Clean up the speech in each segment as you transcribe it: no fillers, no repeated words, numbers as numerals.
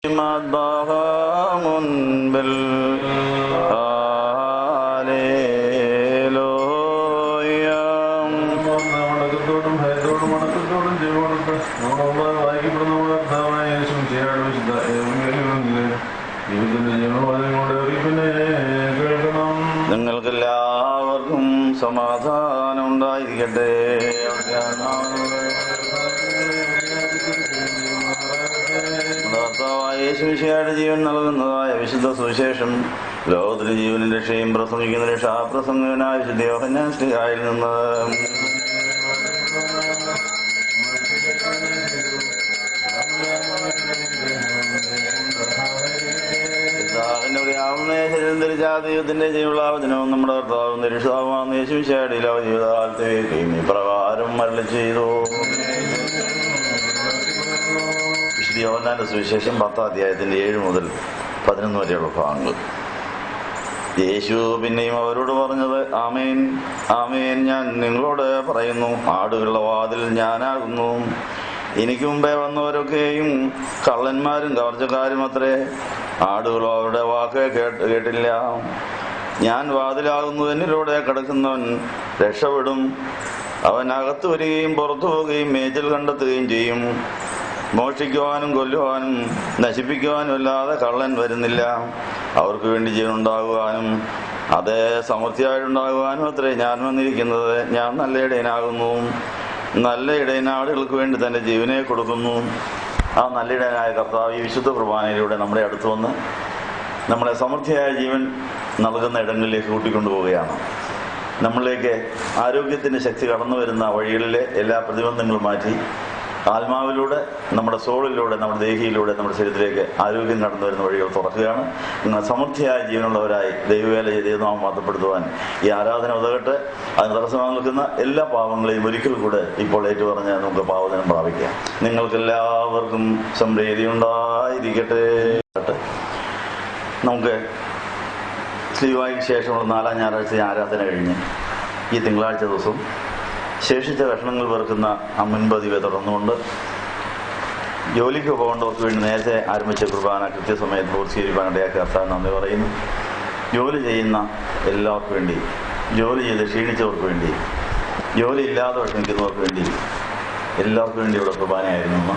നിങ്ങൾക്കെല്ലാവർക്കും സമാധാനം ഉണ്ടായിരിക്കട്ടെ. യേശുമിശിഹായുടെ ജീവൻ നൽകുന്നതായ വിശുദ്ധ സുവിശേഷം ലോകത്തിന് ജീവനും രക്ഷയും പ്രസംഗിക്കുന്ന രക്ഷാപ്രസംഗനായ വിശുദ്ധ യോഹന്നാൻ ശ്ലീഹായിൽ നിന്ന്. ദൈവത്തിന്റെ ജീവളാവചനവും നമ്മുടെ കർത്താവും രക്ഷിതാവുമാകുന്ന യേശുമിശിഹായുടെ ജീവിതകാലത്തേക്കും ഇപ്രകാരം അരുളി ചെയ്തു. വിശുദ്ധ യോഹന്നാന്റെ സുവിശേഷം 10-ാം അധ്യായത്തിന്റെ 7 മുതൽ 11 വരെയുള്ള ഭാഗങ്ങൾ. യേശു പിന്നെയും അവരോട് പറഞ്ഞത്, ആമേൻ ആമേൻ ഞാൻ നിങ്ങളോട് പറയുന്നു, ആടുകളുടെ വാതിൽ ഞാനാകുന്നു. എനിക്ക് മുമ്പേ വന്നവരൊക്കെയും കള്ളന്മാരും കവർച്ചക്കാരും അത്രേ. ആടുകളോ അവരുടെ വാക്ക് കേട്ടില്ല. ഞാൻ വാതിലാകുന്നു. എന്നിലൂടെ കിടക്കുന്നവൻ രക്ഷപ്പെടും. അവൻ അകത്തു വരികയും പുറത്തു പോവുകയും മേച്ചിൽ കണ്ടെത്തുകയും ചെയ്യും. മോഷ്ടിക്കുവാനും കൊല്ലുവാനും നശിപ്പിക്കുവാനും അല്ലാതെ കള്ളൻ വരുന്നില്ല. അവർക്ക് വേണ്ടി ജീവനുണ്ടാകുവാനും അത് സമൃദ്ധിയായിട്ടുണ്ടാകുവാനും അത്രേ ഞാൻ വന്നിരിക്കുന്നത്. ഞാൻ നല്ല ഇടയനാകുന്നു. നല്ല ഇടയൻ ആടുകൾക്ക് വേണ്ടി തന്റെ ജീവനെ കൊടുക്കുന്നു. ആ നല്ല ഇടയനായ കർത്താവ് ഈ വിശുദ്ധ കുർബാനയിലൂടെ നമ്മുടെ അടുത്ത് വന്ന് നമ്മളെ സമൃദ്ധിയായ ജീവൻ നൽകുന്ന ഇടങ്ങളിലേക്ക് കൂട്ടിക്കൊണ്ടുപോവുകയാണ്. നമ്മളിലേക്ക് ആരോഗ്യത്തിന്റെ ശക്തി കടന്നു വരുന്ന വഴികളിലെ എല്ലാ പ്രതിബന്ധങ്ങളും മാറ്റി ആത്മാവിലൂടെ, നമ്മുടെ സോളിലൂടെ, നമ്മുടെ ദേഹിയിലൂടെ നമ്മുടെ ശരീരത്തിലേക്ക് ആരോഗ്യം കടന്നു വരുന്ന വഴികൾ തുറക്കുകയാണ്. നിങ്ങൾ സമൃദ്ധിയായ ജീവനുള്ളവരായി ദൈവവേല ദൈവനാമം മാറ്റപ്പെടുത്തുവാൻ ഈ ആരാധന ഉതകട്ടെ. അതിന് തടസ്സമായി നിൽക്കുന്ന എല്ലാ പാവങ്ങളെയും ഒരിക്കൽ കൂടെ ഇപ്പോൾ ഏറ്റുപറഞ്ഞ് നമുക്ക് പാവനം പ്രാപിക്കാം. നിങ്ങൾക്കെല്ലാവർക്കും സമൃദ്ധി ഉണ്ടായിരിക്കട്ടെ. നമുക്ക് ശ്രീവായിക്ക് ശേഷമുള്ള 4-ാം ഞായറാഴ്ച ആരാധന കഴിഞ്ഞ് ഈ തിങ്കളാഴ്ച ദിവസം ശേഷിച്ച കഷ്ണങ്ങൾ വെറുക്കുന്ന മുൻപതിവെ തുടർന്നുകൊണ്ട് ജോലിക്ക് പോകേണ്ടവർക്ക് വേണ്ടി നേരത്തെ ആരംഭിച്ച കുർബാന കൃത്യസമയത്ത് പൂർത്തീകരിക്കാൻ ഇടയാക്കി കർത്താവിന് നന്ദി പറയുന്നു. ജോലി ചെയ്യുന്ന എല്ലാവർക്കും വേണ്ടി, ജോലി ചെയ്ത് ക്ഷീണിച്ചവർക്ക് വേണ്ടി, ജോലി ഇല്ലാതെ വിഷമിക്കുന്നവർക്ക് വേണ്ടി, എല്ലാവർക്കും വേണ്ടിയുള്ള കുർബാനയായിരുന്നു.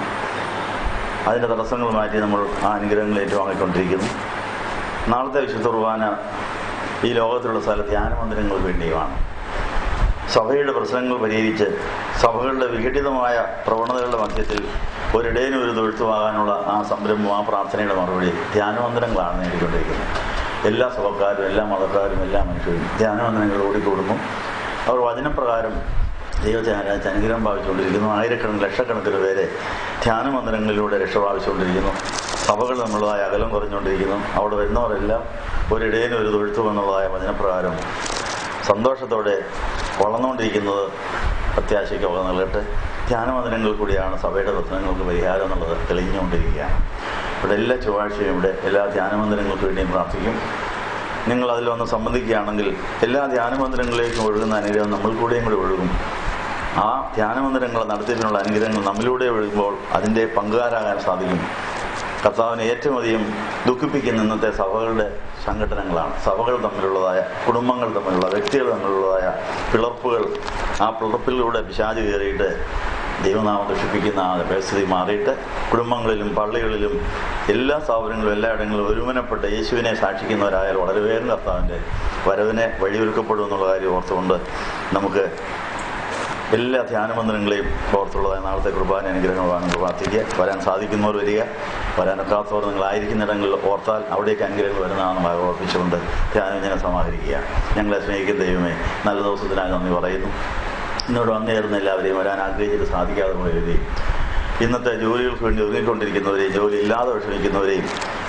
അതിൻ്റെ തടസ്സങ്ങൾ മാറ്റി നമ്മൾ ആ അനുഗ്രഹങ്ങൾ ഏറ്റുവാങ്ങിക്കൊണ്ടിരിക്കുന്നു. നാളത്തെ വിശുദ്ധ കുർബാന ഈ ലോകത്തിലുള്ള സ്ഥല ധ്യാനമന്ദിരങ്ങൾക്ക് വേണ്ടിയുമാണ്. സഭയുടെ പ്രശ്നങ്ങൾ പരിഹരിച്ച് സഭകളുടെ വിഘടിതമായ പ്രവണതകളുടെ മധ്യത്തിൽ ഒരിടയനും ഒരു തൊഴുത്തുമാകാനുള്ള ആ സംരംഭം, ആ പ്രാർത്ഥനയുടെ മറുപടി ധ്യാനമന്ദിരങ്ങളാണ് നേടിക്കൊണ്ടിരിക്കുന്നത്. എല്ലാ സഭക്കാരും, എല്ലാ മതക്കാരും, എല്ലാ മനുഷ്യരും ധ്യാനമന്ദിരങ്ങൾ ഓടിക്കൂടുന്നു. അവർ വചനപ്രകാരം ദൈവത്തെ ആരാധിച്ച് അനുഗ്രഹം ഭാവിച്ചുകൊണ്ടിരിക്കുന്നു. ആയിരക്കണക്കിന് ലക്ഷക്കണക്കിന് പേരെ ധ്യാനമന്ദിരങ്ങളിലൂടെ രക്ഷ പ്രാപിച്ചുകൊണ്ടിരിക്കുന്നു. സഭകൾ തമ്മിലുള്ളതായ അകലം കുറഞ്ഞുകൊണ്ടിരിക്കുന്നു. അവിടെ വരുന്നവരെല്ലാം ഒരിടയനും ഒരു തൊഴുത്തും എന്നുള്ളതായ വചനപ്രകാരം സന്തോഷത്തോടെ വളർന്നുകൊണ്ടിരിക്കുന്നത് പ്രത്യാശയ്ക്ക് വക നൽകട്ടെ. ധ്യാനമന്ദിരങ്ങളിൽ കൂടിയാണ് സഭയുടെ പ്രശ്നങ്ങൾക്ക് പരിഹാരം എന്നുള്ളത് തെളിഞ്ഞുകൊണ്ടിരിക്കുകയാണ്. ഇവിടെ എല്ലാ ചൊവ്വാഴ്ചയും ഇവിടെ എല്ലാ ധ്യാനമന്ദിരങ്ങൾക്ക് വേണ്ടിയും പ്രാർത്ഥിക്കും. നിങ്ങൾ അതിൽ വന്ന് സംബന്ധിക്കുകയാണെങ്കിൽ എല്ലാ ധ്യാനമന്ദിരങ്ങളിലേക്കും ഒഴുകുന്ന അനുഗ്രഹം നമ്മൾ കൂടെയും കൂടി ഒഴുകും. ആ ധ്യാനമന്ദിരങ്ങളെ നടത്തിപ്പിനുള്ള അനുഗ്രഹങ്ങൾ നമ്മിലൂടെ ഒഴുകുമ്പോൾ അതിൻ്റെ പങ്കുകാരാകാൻ സാധിക്കും. കർത്താവിനെ ഏറ്റവും അധികം ദുഃഖിപ്പിക്കുന്ന ഇന്നത്തെ സഭകളുടെ സംഘടനകളാണ്. സഭകൾ തമ്മിലുള്ളതായ, കുടുംബങ്ങൾ തമ്മിലുള്ള, വ്യക്തികൾ തമ്മിലുള്ളതായ പിളർപ്പുകൾ. ആ പിളർപ്പിലൂടെ പിശാച് കയറിയിട്ട് ദൈവനാമം ദുഷിപ്പിക്കുന്ന ആ പരിസ്ഥിതി മാറിയിട്ട് കുടുംബങ്ങളിലും പള്ളികളിലും എല്ലാ സ്ഥാപനങ്ങളിലും എല്ലായിടങ്ങളിലും ഒരുമനപ്പെട്ട് യേശുവിനെ സാക്ഷിക്കുന്നവരായാൽ വളരെ വേഗം കർത്താവിൻ്റെ വരവിനെ വഴിയൊരുക്കപ്പെടും എന്നുള്ള കാര്യം ഓർത്തുകൊണ്ട് നമുക്ക് എല്ലാ ധ്യാനമന്ദിരങ്ങളെയും ഓർത്തുള്ളതായ നാളത്തെ കുർബാന അനുഗ്രഹങ്ങളാണ് പ്രാർത്ഥിക്കുക. വരാൻ സാധിക്കുന്നവർ വരിക, വരാനൊക്കാത്തവർ നിങ്ങളായിരിക്കുന്നിടങ്ങളിൽ ഓർത്താൽ അവിടേക്ക് അനുഗ്രഹങ്ങൾ വരുന്നതാണെന്ന് ഓർപ്പിച്ചുകൊണ്ട് ധ്യാനം സമാഹരിക്കുക. ഞങ്ങളെ സ്നേഹിക്കുന്ന ദൈവമേ, നല്ല ദിവസത്തിനായി നന്ദി പറയുന്നു. ഇന്നോട് വന്നേറുന്ന എല്ലാവരെയും വരാൻ ആഗ്രഹിച്ചിട്ട് സാധിക്കാതെ പോയവരെയും, ഇന്നത്തെ ജോലികൾക്ക് വേണ്ടി ഒരുങ്ങിക്കൊണ്ടിരിക്കുന്നവരെയും, ജോലി ഇല്ലാതെ വിഷമിക്കുന്നവരെയും,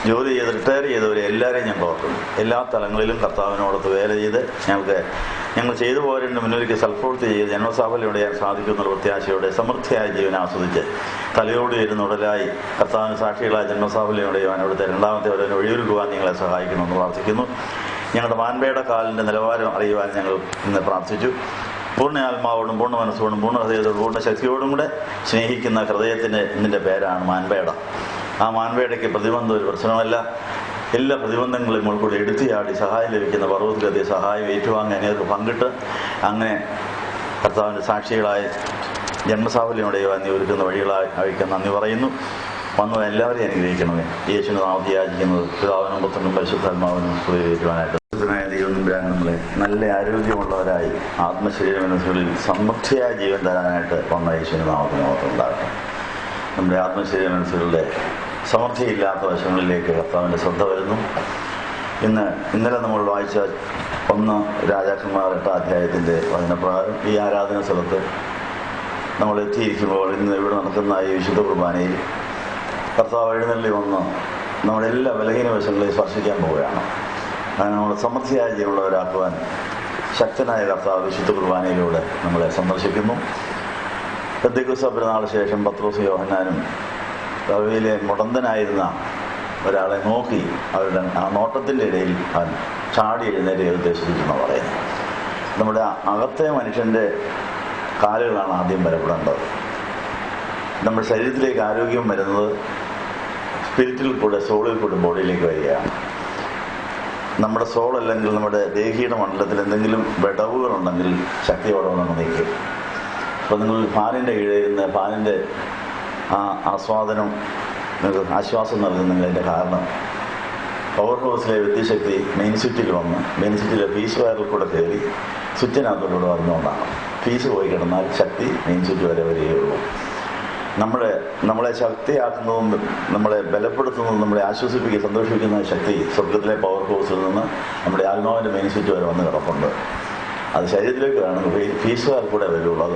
ജോലി ചെയ്ത് റിട്ടയർ ചെയ്തവരെ എല്ലാവരെയും ഞങ്ങൾ ഓർക്കുന്നു. എല്ലാ തലങ്ങളിലും കർത്താവിനോടൊത്ത് വേല ചെയ്ത് ഞങ്ങൾ ചെയ്തു പോരേണ്ട മുന്നൊരിക്കൽ സൽപ്രവൃത്തി ചെയ്ത് ജന്മസാഫല്യോടെ സാധിക്കുന്നുള്ള പ്രത്യാശയോടെ സമൃദ്ധിയായ ജീവൻ ആസ്വദിച്ച് തലയോട് ഇരുന്ന് ഉടലായി കർത്താവിന് സാക്ഷികളായ ജന്മസാഫല്യോടെ അവിടുത്തെ രണ്ടാമത്തെ വരവിനെ വഴിയൊരുക്കുവാൻ നിങ്ങളെ സഹായിക്കണമെന്ന് പ്രാർത്ഥിക്കുന്നു. ഞങ്ങളുടെ മാൻപേട കാലിൻ്റെ നിലവാരം അറിയുവാൻ ഞങ്ങൾ ഇന്ന് പ്രാർത്ഥിച്ചു. പൂർണ്ണ ആത്മാവോടും പൂർണ്ണ മനസ്സോടും പൂർണ്ണ ഹൃദയത്തോടും പൂർണ്ണ ശക്തിയോടും കൂടെ സ്നേഹിക്കുന്ന ഹൃദയത്തിന് ഇതിൻ്റെ പേരാണ് മാൻപേട. ആ മാൻപേടയ്ക്ക് പ്രതിബന്ധം ഒരു പ്രശ്നമല്ല. എല്ലാ പ്രതിബന്ധങ്ങളും ഉൾക്കൂടി എടുത്തിയാടി സഹായം ലഭിക്കുന്ന പർവ്വതത്തിലെത്തിയ സഹായം ഏറ്റുവാങ്ങി അനേകർക്ക് പങ്കിട്ട് അങ്ങനെ കർത്താവിൻ്റെ സാക്ഷികളായ ജന്മസാഫല്യമുടെ നീ ഒരുക്കുന്ന വഴികളായി അയക്കാൻ നന്ദി പറയുന്നു. വന്നു എല്ലാവരെയും അനുഗ്രഹിക്കണമേ. യേശുവിനെ നാമത്തിൽ യാചിക്കുന്നത് പിതാവിനും പുത്രനും പരിശുദ്ധാത്മാവിനും സ്തുതിക്കുവാനായിട്ട്. ദൈവം നമ്മളെ നല്ല ആരോഗ്യമുള്ളവരായി ആത്മശരീര മനസ്സുകളിൽ സമൃദ്ധിയായ ജീവൻ തരാനായിട്ട് വന്ന യേശുവിന്റെ നാമത്തിന് മാത്രം ഉണ്ടാകട്ടെ. നമ്മുടെ ആത്മശരീര മനസ്സുകളുടെ സമൃദ്ധിയില്ലാത്ത വശങ്ങളിലേക്ക് കർത്താവിൻ്റെ ശ്രദ്ധ വരുന്നു. ഇന്നലെ നമ്മൾ വായിച്ച 1 രാജാക്കന്മാർ 8 അധ്യായത്തിൻ്റെ വചനപ്രകാരം ഈ ആരാധന സ്ഥലത്ത് നമ്മൾ എത്തിയിരിക്കുമ്പോൾ ഇന്ന് ഇവിടെ നടക്കുന്ന ഈ വിശുദ്ധ കുർബാനയിൽ കർത്താവ് എഴുന്നള്ളി വന്ന് നമ്മുടെ എല്ലാ ബലഹീന വശങ്ങളെയും സ്പർശിക്കാൻ പോവുകയാണ്. അങ്ങനെ നമ്മൾ സമൃദ്ധിയായ ജീവനുള്ളവരാക്കുവാൻ ശക്തനായ കർത്താവ് വിശുദ്ധ കുർബാനയിലൂടെ നമ്മളെ സന്ദർശിക്കുന്നു. പെന്തക്കോസ്ത് പെരുന്നാളിന് ശേഷം പത്രോസും യോഹന്നാനും അവയിലെ മുടന്തനായിരുന്ന ഒരാളെ നോക്കി അവരുടെ ആ നോട്ടത്തിൻ്റെ ഇടയിൽ അവൻ ചാടി എഴുന്നേറ്റ് ഉദ്ദേശിച്ചെന്ന് പറയുന്നു. നമ്മുടെ അകത്തെ മനുഷ്യൻ്റെ കാലുകളാണ് ആദ്യം ബലപ്പെടേണ്ടത്. നമ്മുടെ ശരീരത്തിലേക്ക് ആരോഗ്യം വരുന്നത് സ്പിരിറ്റിൽ കൂടെ, സോളിൽ കൂടെ ബോഡിയിലേക്ക് വരികയാണ്. നമ്മുടെ സോൾ അല്ലെങ്കിൽ നമ്മുടെ ദേഹിയുടെ മണ്ഡലത്തിൽ എന്തെങ്കിലും വിടവുകളുണ്ടെങ്കിൽ ശക്തിയോടെ ഒന്ന് നീക്കും. അപ്പോൾ നിങ്ങൾ ഫാനിൻ്റെ കീഴിലിരുന്ന് ഫാനിൻ്റെ ആ ആസ്വാദനം നിങ്ങൾക്ക് ആശ്വാസം നൽകുന്നതിൻ്റെ കാരണം പവർ ഹൗസിലെ വിദ്യുശക്തി മെയിൻ സ്വിച്ചിൽ വന്ന് മെയിൻ സ്വിച്ചിലെ ഫീസ് വയറിൽ കൂടെ കയറി സ്വിച്ചിനകത്തോടെ വരുന്നതുകൊണ്ടാണ്. ഫീസ് പോയി കിടന്നാൽ ശക്തി മെയിൻ സ്വിച്ച് വരെ വരികയുള്ളൂ. നമ്മളെ ശക്തിയാക്കുന്നതും നമ്മളെ ബലപ്പെടുത്തുന്നതും നമ്മളെ ആശ്വസിപ്പിക്കുക സന്തോഷിപ്പിക്കുന്ന ശക്തി സ്വർഗത്തിലെ പവർ ഹൗസിൽ നിന്ന് നമ്മുടെ ആത്മാവിൻ്റെ മെയിൻ സ്വിച്ച് വരെ വന്ന് കിടപ്പുണ്ട്. അത് ശരീരത്തിലേക്ക് വേണമെങ്കിൽ ഫീസ് വയർ കൂടെ വരുള്ളൂ.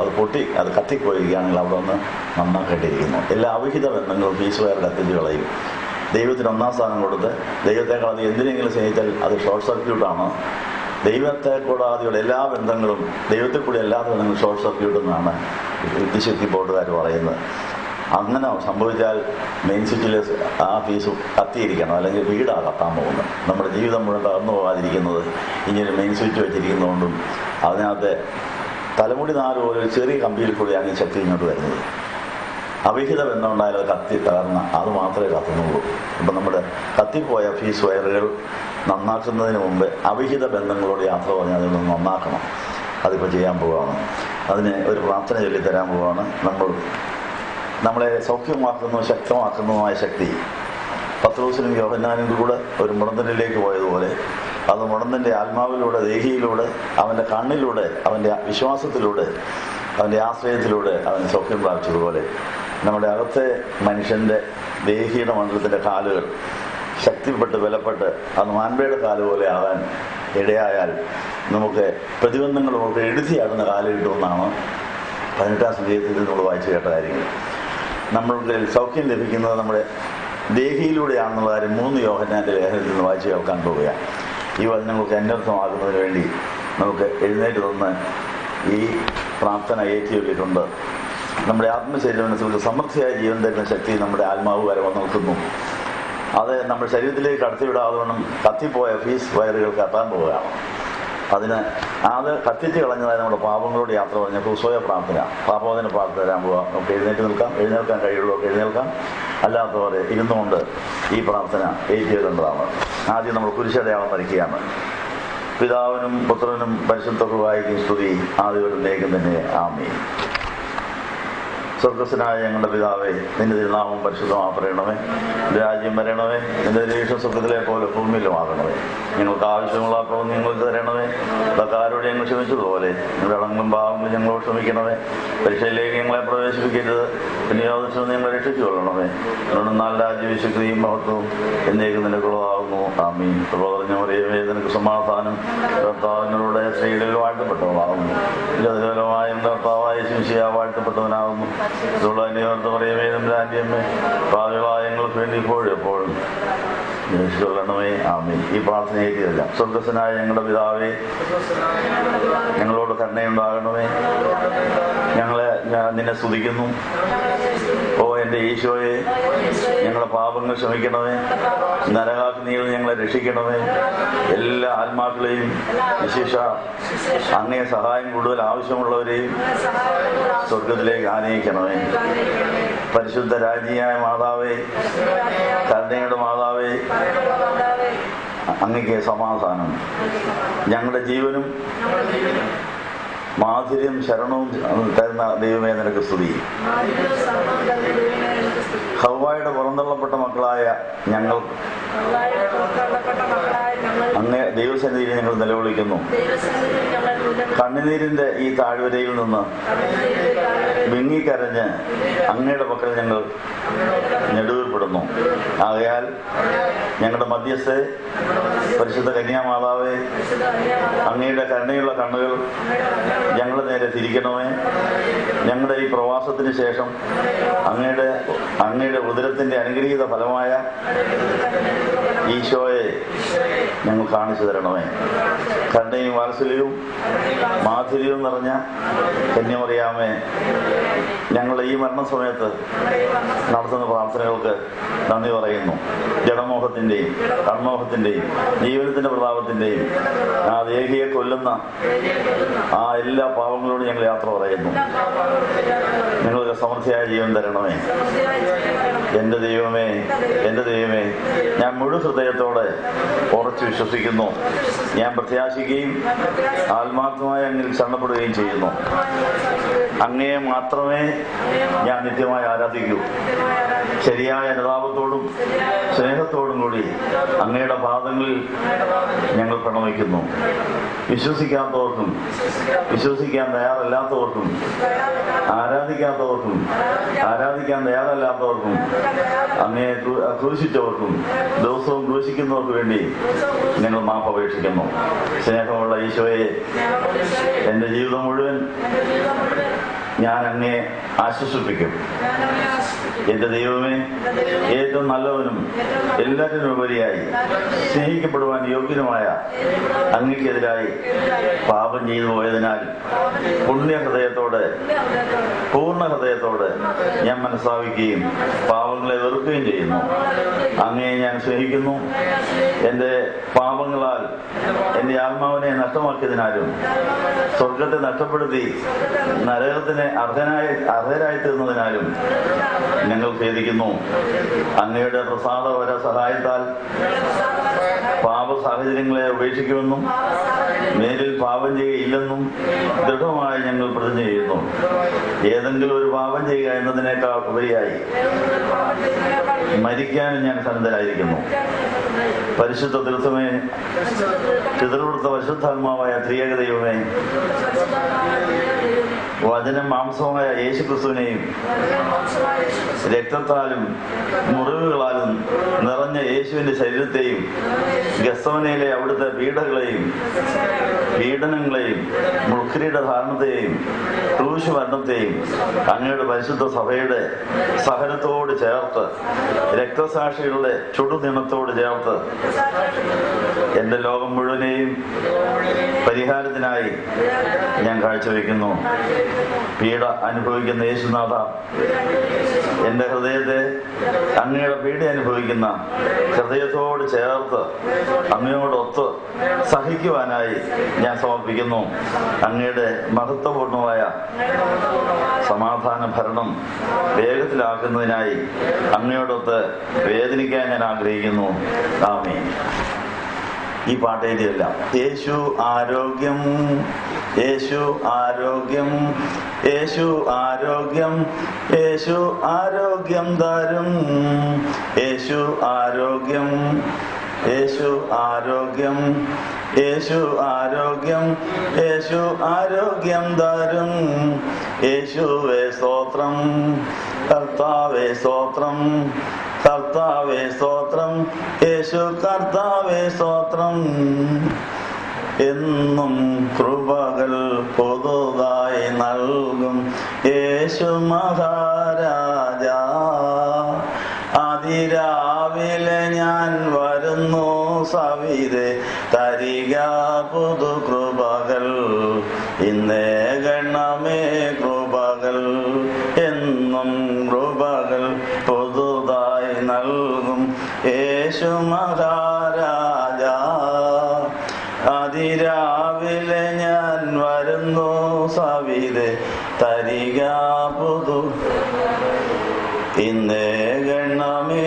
അത് പൊട്ടി അത് കത്തിപ്പോയിരിക്കുകയാണെങ്കിൽ അവിടെ ഒന്ന് നന്നാക്കേണ്ടിയിരിക്കുന്നു. എല്ലാ അവിഹിത ബന്ധങ്ങളും ഫീസ് വയർ കത്തിച്ച് കളയും. ദൈവത്തിന് 1ാം സ്ഥാനം കൊടുത്ത് ദൈവത്തെക്കാൾ അത് എന്തിനെങ്കിലും സ്നേഹിച്ചാൽ അത് ഷോർട്ട് സർക്യൂട്ടാണ്. ദൈവത്തെ കൂടാതെയുള്ള എല്ലാ ബന്ധങ്ങളും, ദൈവത്തെ കൂടി എല്ലാ ബന്ധങ്ങളും ഷോർട്ട് സർക്യൂട്ട് എന്നാണ് വിദ്യുശക്തി ബോർഡുകാർ പറയുന്നത്. അങ്ങനെ സംഭവിച്ചാൽ മെയിൻ സ്വിച്ചിലെ ആ ഫീസ് കത്തിയിരിക്കണം, അല്ലെങ്കിൽ വീടാണ് കത്താൻ പോകുന്നത്. നമ്മുടെ ജീവിതം മുഴുവൻ തകർന്നു പോകാതിരിക്കുന്നത് ഇങ്ങനെ മെയിൻ സ്വിച്ച് വെച്ചിരിക്കുന്നതുകൊണ്ടും അതിനകത്ത് തലമുടി നാല് പോലെ ഒരു ചെറിയ കമ്പിയിൽ കൂടിയാണ് ഈ ശക്തി ഇങ്ങോട്ട് വരുന്നത്. അവിഹിത ബന്ധം ഉണ്ടായാലും കത്തി തകർന്ന അത് മാത്രമേ കത്തുന്നുള്ളൂ. അപ്പം നമ്മുടെ കത്തിപ്പോയ ഫീസ് വയറുകൾ നന്നാക്കുന്നതിന് മുമ്പ് അവിഹിത ബന്ധങ്ങളോട് യാത്ര പറഞ്ഞ് അതിനൊന്ന് നന്നാക്കണം. അതിപ്പോൾ ചെയ്യാൻ പോവുകയാണ്. അതിന് ഒരു പ്രാർത്ഥന ചൊല്ലിത്തരാൻ പോവുകയാണ്. നമ്മളെ സൗഖ്യമാക്കുന്നതും ശക്തമാക്കുന്നതുമായ ശക്തി പത്രോസിനും യോഹന്നാനും കൂടെ ഒരു മുടന്തനിലേക്ക് പോയതുപോലെ അത് മുടന്തൻ്റെ ആത്മാവിലൂടെ, ദേഹിയിലൂടെ, അവൻ്റെ കണ്ണിലൂടെ, അവൻ്റെ വിശ്വാസത്തിലൂടെ, അവൻ്റെ ആശ്രയത്തിലൂടെ അവന് സൗഖ്യം പ്രാപിച്ചതുപോലെ നമ്മുടെ അകത്തെ മനുഷ്യൻ്റെ ദേഹിയുടെ മണ്ഡലത്തിൻ്റെ കാലുകൾ ശക്തിപ്പെട്ട് ബലപ്പെട്ട് അത് മാൻപയുടെ കാല് പോലെ ആവാൻ ഇടയായാൽ നമുക്ക് പ്രതിബന്ധങ്ങൾ നമുക്ക് എഴുതിയാടുന്ന കാല് കിട്ടുമെന്നാണ് 18ാം സംഗീതത്തിൽ നമ്മൾ വായിച്ചു കേട്ട കാര്യങ്ങൾ. നമ്മൾക്ക് സൗഖ്യം ലഭിക്കുന്നത് നമ്മുടെ ദേഹിയിലൂടെയാണെന്നുള്ള കാര്യം 3 യോഹന്നാൻ്റെ ലേഖനത്തിൽ നിന്ന് വായിച്ചു കേൾക്കാൻ പോവുകയാണ്. ഈ വചനങ്ങൾക്ക് അന്വർത്ഥമാകുന്നതിന് വേണ്ടി നമുക്ക് എഴുന്നേറ്റ് നിന്ന് ഈ പ്രാർത്ഥന ഏറ്റുചൊല്ലിയിട്ടുണ്ട്. നമ്മുടെ ആത്മശരീരമനുസരിച്ച് സമൃദ്ധിയായ ജീവൻ തരുന്ന ശക്തി നമ്മുടെ ആത്മാവ് വരെ വന്ന് നിൽക്കുന്നു. അത് നമ്മുടെ ശരീരത്തിലേക്ക് കടത്തിവിടാതെ കത്തിപ്പോയ ഫീസ് വയറുകൾ കത്താൻ പോവുകയാണ്. അത് കത്തിച്ച് കളഞ്ഞതായി നമ്മുടെ പാപങ്ങളോട് യാത്ര പറഞ്ഞ ക്രൂസോയ പ്രാർത്ഥന, പാപോധന പ്രാർത്ഥന തരാൻ പോവുക. നമുക്ക് എഴുന്നേൽക്കാൻ കഴിയുള്ളൂ എഴുന്നേൽക്കാം. അല്ലാത്തവരെ ഇരുന്നുകൊണ്ട് ഈ പ്രാർത്ഥന ഏറ്റുചൊല്ലേണ്ടതാണ്. ആദ്യം നമ്മൾ കുരിശടയാളം വരയ്ക്കുകയാണ്. പിതാവിനും പുത്രനും പരിശുദ്ധ റൂഹായിക്കും സ്തുതി, ആദ്യവരുന്നേക്കും തന്നെ ആമേൻ. സ്വർഗസ്ഥനായ ഞങ്ങളുടെ പിതാവേ, നിന്റെ തിരുനാമം പരിശുദ്ധമാക്കണമേ. രാജ്യം വരണമേ. നിന്റെ ദേഷ്യം സ്വർഗത്തിലെ പോലെ ഭൂമിയിലുമാകണമേ. ഞങ്ങൾക്ക് ആവശ്യമുള്ള അപ്പം നിങ്ങൾക്ക് തരണമേ. ആരോട് ഞങ്ങൾ ക്ഷമിച്ചതുപോലെ നിങ്ങളുടെ അടങ്ങും പാവങ്ങളും ഞങ്ങളോട് ക്ഷമിക്കണമേ. പരീക്ഷയിലേക്ക് ഞങ്ങളെ പ്രവേശിപ്പിക്കരുത്, വിനിയോഗം ഞങ്ങളെ രക്ഷിച്ചുകൊള്ളണമേ. എന്നാൽ രാജ്യവിശുദ്ധിയും മഹത്വവും എന്നേക്കും നിനക്കുള്ളതാകുന്നു. ആമീൻ. പറഞ്ഞവരെയുമേ നിനക്ക് സമാധാനം. കർത്താവിനോടെ സ്ത്രീകളിൽ വാഴ്ത്തപ്പെട്ടവളാകുന്നു. ജലജലമായ കർത്താവായ ശിംശിയ വാഴ്ത്തപ്പെട്ടവനാകുന്നു. പാവികളായ ഞങ്ങൾക്ക് വേണ്ടി ഇപ്പോഴും എപ്പോഴും കൊള്ളണമേ. ആമീൻ. ഈ പ്രാർത്ഥന ഏറ്റിയല്ല. സ്വർഗസ്ഥനായ ഞങ്ങളുടെ പിതാവേ, ഞങ്ങളോട് കരുണയുണ്ടാകണമേ. നിന്നെ സ്തുതിക്കുന്നു. ഓ എൻ്റെ ഈശോയെ, ഞങ്ങളുടെ പാപങ്ങൾ ക്ഷമിക്കണമേ. നരകാഗ്നിയിൽ ഞങ്ങളെ രക്ഷിക്കണമേ. എല്ലാ ആത്മാക്കളെയും വിശേഷ അങ്ങേ സഹായം കൂടുതൽ ആവശ്യമുള്ളവരെയും സ്വർഗത്തിലേക്ക് ആനയിക്കണമേ. പരിശുദ്ധ രാജ്ഞിയായ മാതാവേ, കരുണയുടെ മാതാവേ, അങ്ങയ്ക്ക് സമാധാനം. ഞങ്ങളുടെ ജീവനും മാധുര്യം ശരണവും തരുന്ന ദൈവമേ നിനക്ക് സ്തുതി. ഹവ്വായുടെ പുറന്തള്ളപ്പെട്ട മക്കളായ ഞങ്ങൾ അങ്ങേ ദൈവസന്നിധിയിൽ ഞങ്ങൾ നിലവിളിക്കുന്നു. കണ്ണുനീരിന്റെ ഈ താഴ്വരയിൽ നിന്ന് വിങ്ങിക്കരഞ്ഞ് അങ്ങയുടെ പക്കൽ ഞങ്ങൾ നെടുവീർപ്പെടുന്നു. ആകയാൽ ഞങ്ങളുടെ മധ്യസ്ഥെ പരിശുദ്ധ കന്യാമാതാവേ, അങ്ങയുടെ കരുണയുള്ള കണ്ണുകൾ ഞങ്ങളുടെ നേരെ തിരിക്കണമേ. ഞങ്ങളുടെ ഈ പ്രവാസത്തിന് ശേഷം അങ്ങയുടെ ഉദരത്തിന്റെ അനുഗ്രഹീത ഫലമായ ഈശോയെ ഞങ്ങൾ കാണിച്ചു തരണമേ. കരുണയും വാത്സല്യവും മാധുര്യവും നിറഞ്ഞ കന്യമറിയാമേ, ഞങ്ങളുടെ ഈ മരണസമയത്ത് നടത്തുന്ന പ്രാർത്ഥനകൾക്ക് നന്ദി പറയുന്നു. ജഡമോഹത്തിന്റെയും കൺമോഹത്തിന്റെയും ജീവനത്തിന്റെ പ്രതാപത്തിന്റെയും ആ ദേഹിയെ കൊല്ലുന്ന ആ എല്ലാ പാവങ്ങളോടും ഞങ്ങൾ യാത്ര പറയുന്നു. നിങ്ങൾക്ക് സമൃദ്ധിയായ ജീവൻ തരണമേ. എന്റെ ദൈവമേ, എന്റെ ദൈവമേ, ഞാൻ മുഴു ഹൃദയത്തോടെ ഉറച്ചു വിശ്വസിക്കുന്നു. ഞാൻ പ്രത്യാശിക്കുകയും ആത്മാർത്ഥമായ അങ്ങിൽ ശരണപ്പെടുകയും ചെയ്യുന്നു. അങ്ങയെ മാത്രമേ ഞാൻ നിത്യമായി ആരാധിക്കൂ. ശരിയായ അനുതാപത്തോടും സ്നേഹത്തോടും കൂടി അങ്ങയുടെ പാദങ്ങളിൽ ഞങ്ങൾ പ്രണമിക്കുന്നു. വിശ്വസിക്കാത്തവർക്കും വിശ്വസിക്കാൻ തയ്യാറല്ലാത്തവർക്കും ആരാധിക്കാത്തവർക്കും ആരാധിക്കാൻ തയ്യാറല്ലാത്തവർക്കും അങ്ങയെ ക്രൂശിച്ചവർക്കും ദിവസവും ക്രൂശിക്കുന്നവർക്ക് വേണ്ടി ഞങ്ങൾ മാപ്പ് അപേക്ഷിക്കുന്നു. സ്നേഹമുള്ള ഈശോയെ, എന്റെ ജീവിതം മുഴുവൻ ഞാൻ അങ്ങയെ ആശ്വസിപ്പിക്കും. എന്റെ ദൈവമേ, ഏറ്റവും നല്ലവനും എല്ലാറ്റിനും ഉപരിയായി സ്നേഹിക്കപ്പെടുവാൻ യോഗ്യനുമായ അങ്ങയ്ക്കെതിരായി പാപം ചെയ്തു പോയതിനാൽ പുണ്യഹൃദയത്തോടെ പൂർണ്ണ ഹൃദയത്തോടെ ഞാൻ മനസ്സാവിക്കുകയും പാപങ്ങളെ വെറുക്കുകയും ചെയ്യുന്നു. അങ്ങയെ ഞാൻ സ്നേഹിക്കുന്നു. എന്റെ പാപങ്ങളാൽ എന്റെ ആത്മാവിനെ നഷ്ടമാക്കിയതിനാലും സ്വർഗത്തെ നഷ്ടപ്പെടുത്തി നരകത്തിന് അർഹരായി തീർന്നതിനാലും ഞങ്ങൾ ഖേദിക്കുന്നു. അങ്ങയുടെ പ്രസാദപര സഹായത്താൽ പാപ സാഹചര്യങ്ങളെ ഉപേക്ഷിക്കുമെന്നും നേരിൽ പാപം ചെയ്യുകയില്ലെന്നും ദൃഢമായി ഞങ്ങൾ പ്രതിജ്ഞ ചെയ്യുന്നു. ഏതെങ്കിലും ഒരു പാപം ചെയ്യുക എന്നതിനേക്കാൾ ഉപരിയായി മരിക്കാനും ഞാൻ സന്നദ്ധനായിരിക്കുന്നു. പരിശുദ്ധ തീർത്ഥമേ, പിതൃവൃത്ത പരിശുദ്ധാത്മാവായ ത്രിയേക ദൈവമേ, വചനം മാംസമായ യേശു ക്രിസ്തുവിനെയും രക്തത്താലും മുറിവുകളാലും നിറഞ്ഞ യേശുവിന്റെ ശരീരത്തെയും ഗെത്സമനയിലെ അവിടുത്തെ പീഡനങ്ങളെയും മുൾക്കിരീട ധാരണത്തെയും ക്രൂശ് മരണത്തെയും അങ്ങയുടെ പരിശുദ്ധ സഭയുടെ സഹനത്തോട് ചേർത്ത് രക്തസാക്ഷികളുടെ ചുടുനിണത്തോട് ചേർത്ത് എന്റെ ലോകം മുഴുവനെയും പരിഹാരത്തിനായി ഞാൻ കാഴ്ചവെക്കുന്നു. പീഡ അനുഭവിക്കുന്ന യേശുനാഥ, എന്റെ ഹൃദയത്തെ അങ്ങയുടെ പീഡ അനുഭവിക്കുന്ന ഹൃദയത്തോട് ചേർത്ത് അങ്ങയോടൊത്ത് സഹിക്കുവാനായി ഞാൻ സമർപ്പിക്കുന്നു. അങ്ങയുടെ മഹത്വപൂർണമായ സമാധാന ഭരണം വേഗത്തിലാക്കുന്നതിനായി അങ്ങയോടൊത്ത് വേദനിക്കാൻ ഞാൻ ആഗ്രഹിക്കുന്നു. ആമേൻ. ഈ പാട്ടേരിയല്ല. യേശു ആരോഗ്യം, യേശു ആരോഗ്യം, യേശു ആരോഗ്യം, യേശു ആരോഗ്യം തരും, യേശു ആരോഗ്യം, യേശു ആരോഗ്യം, യേശു ആരോഗ്യം, യേശു ആരോഗ്യം തരും. യേശുവേ സ്തോത്രം, കർത്താവേ സ്തോത്രം, കർത്താവേ സ്തോത്രം, യേശു കർത്താവേ സ്തോത്രം. എന്നും കൃപകൾ പുതുതായി നൽകും യേശു മഹാരാജ. അതിരാവിലെ ഞാൻ വരുന്നു സവിതേ, തരിക പുതു കൃപകൾ, ഇന്നേ ഗണമേ കൃപകൾ. എന്നും കൃപകൾ പുതുതായി നൽകും യേശു മഹാരാജ. അതിരാവിലെ ഞാൻ വരുന്നു സവിതേ, തരിക പുതു ഇന്നേ ഗണമേ